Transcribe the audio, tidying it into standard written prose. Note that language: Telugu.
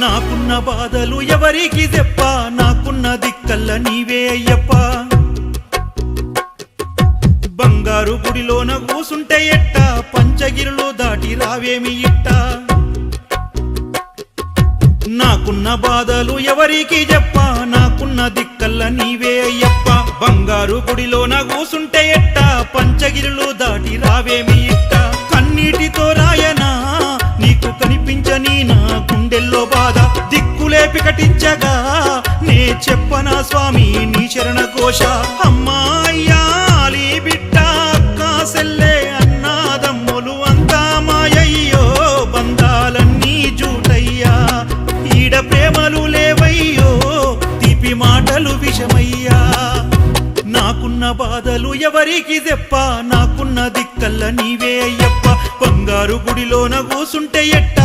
నాకున్న బాధలు ఎవరికి చెప్ప, నాకున్న దిక్కల్ల నీవే అయ్యప్ప. బంగారు గుడిలోన కూసుంటే ఎట్ట, పంచగిరులు దాటి రావేమి ఇట్ట. నాకున్న బాధలు ఎవరికి చెప్ప, నాకున్న దిక్కల్ల నీవే అయ్యప్ప. బంగారు గుడిలోన కూసుంటే ఎట్ట, పంచగిరులు దాటి రావేమి ఇట్ట. కన్నీటితో రాయనా నీకు కనిపించని నా గుండెల్లో బాధ, దిక్కులే పికటించగా నే చెప్పనా స్వామి నీ శరణ ఘోష. అమ్మా అయ్యాలి బిడ్డ అక్క సెల్లే అన్నాదమ్ములు అంతా మాయయ్యో, బంధాలన్నీ జూటయ్యా, ఈడ ప్రేమలు లేవయ్యో, తీపి మాటలు విషమయ్యా. నాకున్న బాధలు ఎవరికి చెప్ప, నాకున్న దిక్కల్ల నీవే అయ్యప్ప. బంగారు గుడిలోన కూసుంటే ఎట్ట,